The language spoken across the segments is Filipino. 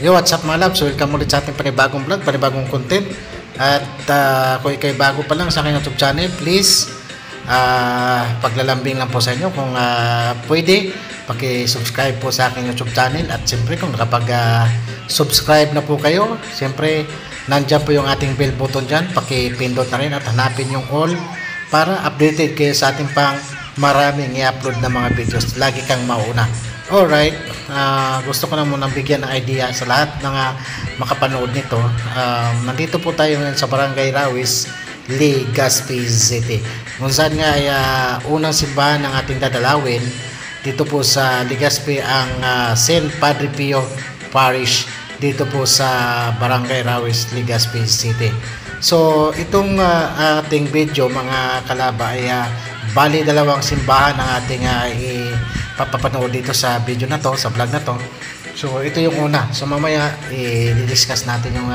Yo, what's up mga labs? Welcome ulit sa ating panibagong vlog, panibagong content. At kung ikay bago pa lang sa aking YouTube channel, please paglalambing lang po sa inyo kung pwede, paki-subscribe po sa aking YouTube channel. At siyempre kung nakapag-subscribe na po kayo, siyempre nandyan po yung ating bell button dyan, paki-pindot na rin at hanapin yung all para updated kayo sa ating pang maraming i-upload na mga videos. Lagi kang mauna. Alright, gusto ko na munang bigyan ng idea sa lahat ng makapanood nito. Nandito po tayo ngayon sa Barangay Rawis, Legazpi City. Kung saan nga ay unang simbahan ng ating dadalawin dito po sa Legazpi, ang St. Padre Pio Parish dito po sa Barangay Rawis, Legazpi City. So itong ating video mga kalaba ay bali dalawang simbahan ang ating papapanood dito sa video na to, sa vlog na to. So ito yung una. So mamaya i-discuss natin yung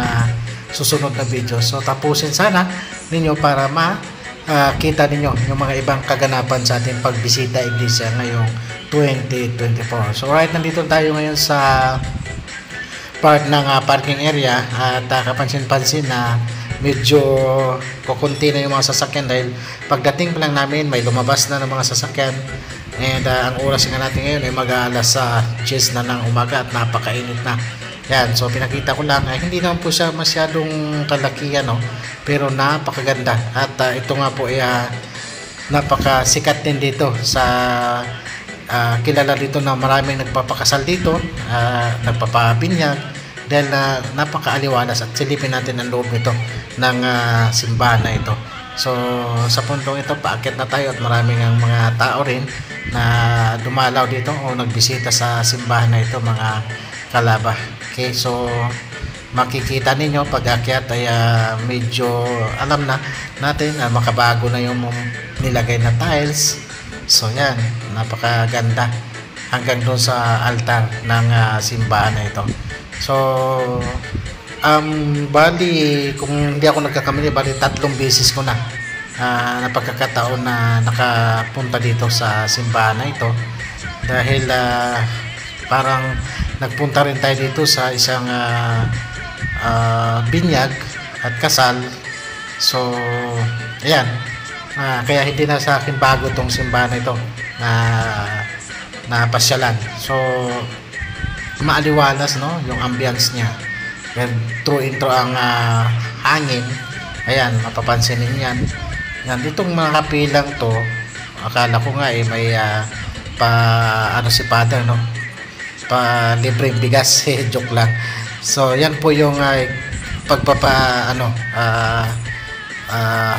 susunod na video. So tapusin sana ninyo para makita ninyo yung mga ibang kaganapan sa ating pagbisita iglesia ngayong 2024. So right, nandito tayo ngayon sa part ng parking area at kapansin-pansin na medyo kukunti na yung mga sasakyan dahil pagdating pa lang namin may lumabas na ng mga sasakyan. And ang oras nga natin ngayon ay mag-aalas 10 na ng umaga at napakainit na. Yan, so pinakita ko lang ay hindi naman po siya masyadong kalakihan, no? Pero napakaganda. At ito nga po ay napakasikat din dito sa kilala dito na maraming nagpapakasal dito, nagpapabinyag dahil napakaaliwalas. At silipin natin ang loob nito ng simbahan na ito. So sa puntong ito paakyat na tayo at maraming ang mga tao rin na dumalaw dito o nagbisita sa simbahan na ito mga kalaba. Okay, so makikita ninyo pag akyat ay medyo alam na natin makabago na yung nilagay na tiles. So yan, napakaganda hanggang doon sa altar ng simbahan na ito. So bali kung hindi ako nagkakamali, bali 3 beses ko na napagkakataon na nakapunta dito sa simbahan na ito dahil parang nagpunta rin tayo dito sa isang binyag at kasal. So ayan, kaya hindi na sa akin bago tong simbahan na ito na pasyalan. So maaliwalas, no, yung ambience niya. Through intro ang hangin. Ayan, mapapansin niyo yan. Yan, ditong mga kapilang to, akala ko nga may si father, no, pa libreng bigas. Joke lang. So yan po yung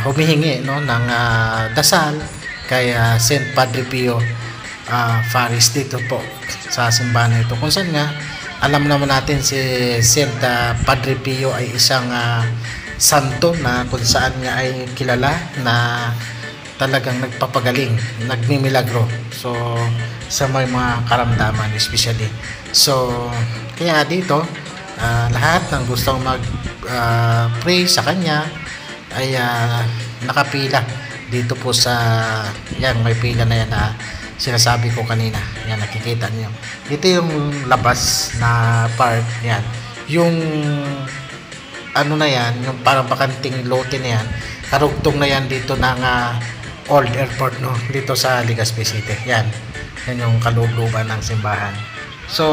humihingi, no, ng dasal kay St. Padre Pio Parish dito po sa simbahan ito, kung saan nga alam naman natin si St. Padre Pio ay isang santo na kung saan nga ay kilala na talagang nagpapagaling, nagmimilagro. So sa may mga karamdaman especially. So kaya dito lahat ng gustong mag-pray sa kanya ay nakapila dito po sa yan, may pila na yan na sinasabi ko kanina. Yan, nakikita niyo. Ito yung labas na part. Yan. Yung ano na yan, yung parang bakanting lote na yan, karugtong na yan dito ng Old Airport, no, dito sa Legazpi City. Yan. Yan yung kalooban ng simbahan. So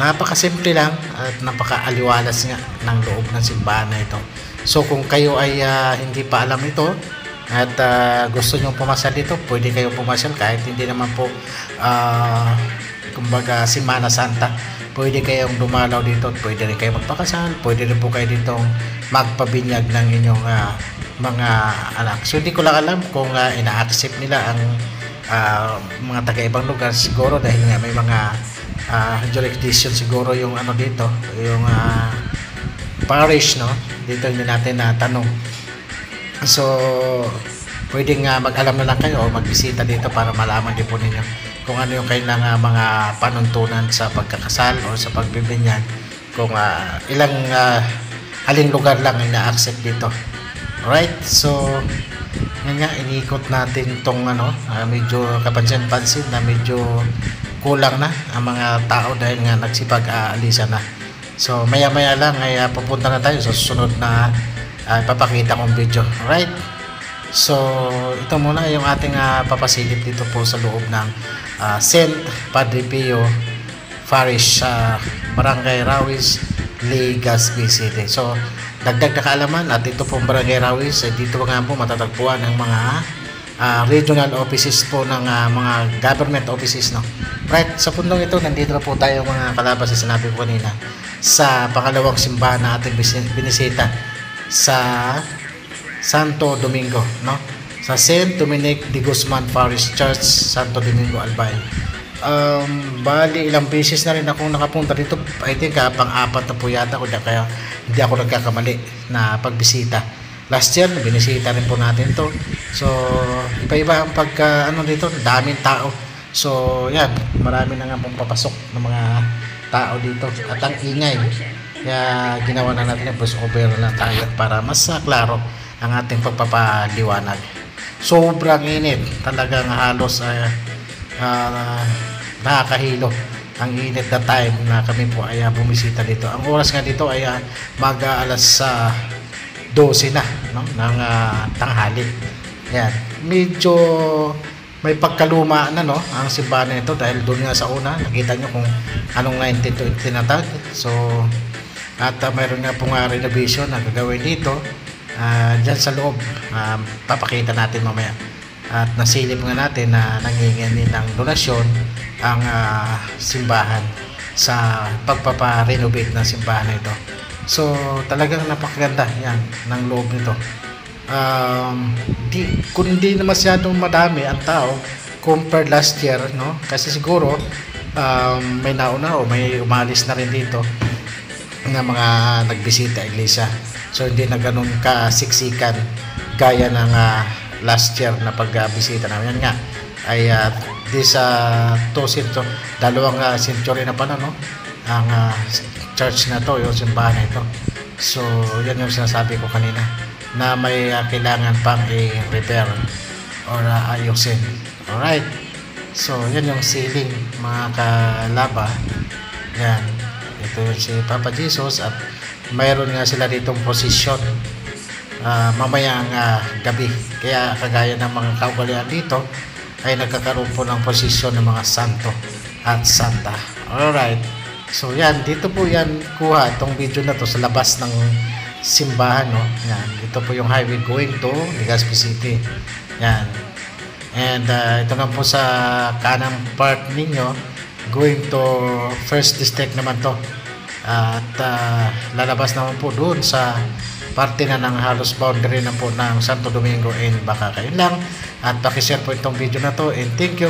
napakasimple lang at napakaaliwalas nga ng loob ng simbahan na ito. So kung kayo ay hindi pa alam ito at gusto nyo pumasal dito, pwede kayo pumasal kahit hindi naman po kumbaga Semana Santa. Pwede kayong dumalaw dito at pwede rin kayo magpakasal, pwede rin po kayo dito magpabinyag ng inyong mga anak. So hindi ko lang alam kung ina-accept nila ang mga taga-ibang lugar, siguro dahil nga may mga jurisdiction siguro yung ano dito, yung parish, no, dito hindi natin tanong. So pwedeng mag-alam na lang kayo o magbisita dito para malaman din po ninyo kung ano yung kailangan mga panuntunan sa pagkakasal o sa pagbibinyag, kung ilang aling lugar lang ay na-accept dito. Alright, so yan nga, iniikot natin tong medyo kapansin-pansin na medyo kulang na ang mga tao dahil nga nagsipag-aalisan na. So maya-maya lang ay pupunta na tayo sa susunod na ipapakita kong video. Alright? So ito muna yung ating papasilip dito po sa loob ng St. Padre Pio Parish sa Barangay Rawis, Legazpi City. So dagdag na kaalaman at ito pong Barangay Rawis ay dito nga po matatagpuan ng mga regional offices po ng mga government offices, no? Right, sa pundong ito nandito na po tayo mga kalabas sa sinabi ko kanina sa pangalawang simbahan na ating binisita sa Santo Domingo, no? Sa St. Dominic de Guzman Parish Church, Santo Domingo, Albay. Bali ilang beses na rin ako nakapunta dito. I think pang-apat na po yata ko, kaya hindi ako nagkakamali na pagbisita. Last year binisita rin po natin to. So iba-iba ang dito, daming tao. So yan, marami na nga pong papasok ng mga tao dito at ang ingay. Kaya ginawa na natin yung voice over na tayo para mas klaro ang ating pagpapaliwanag. Sobrang init, talagang halos nakakahilo ang init na time na kami po ay bumisita dito. Ang oras nga dito ay mag-alas 12 na, no? Ng tanghali. Yan, medyo may pagkaluma na, no, ang simbahan nito dahil doon nga sa una nakita nyo kung anong 1920 tinatag. So at mayroon nga pong renovation na gagawin dito dyan sa loob. Papakita natin mamaya. At nasilip nga natin na nangingi ng donasyon ang simbahan sa pagpapa-renovate ng simbahan na ito. So talagang napakaganda yan ng loob nito. Kung hindi na masyadong madami ang tao compared last year, no? Kasi siguro may nauna o may umalis na rin dito na mga nagbisita iglesia. So hindi na ganun kasiksikan gaya ng last year na pagbisita namin. Yan nga ay dalawang century na pala, no, ang church na to, yung simbahan na ito. So yan yung sinasabi ko kanina na may kailangan pang i-repair or ayusin. Alright, so yan yung ceiling mga kalaba. Yan, ito yung si Papa Jesus at mayroon nga sila ditong posisyon mamayang gabi. Kaya kagaya ng mga kaugalian dito ay nagkakaroon po ng posisyon ng mga santo at santa. Alright, so yan, dito po yan kuha itong video na to sa labas ng simbahan, no? Yan, ito po yung highway going to Legazpi City. Yan, and ito na po sa kanang part ninyo going to First District naman to. At lalabas naman po doon sa parte na ng halos boundary na po ng Santo Domingo and Bacaca. Yun lang, at pakishare po itong video na to and thank you.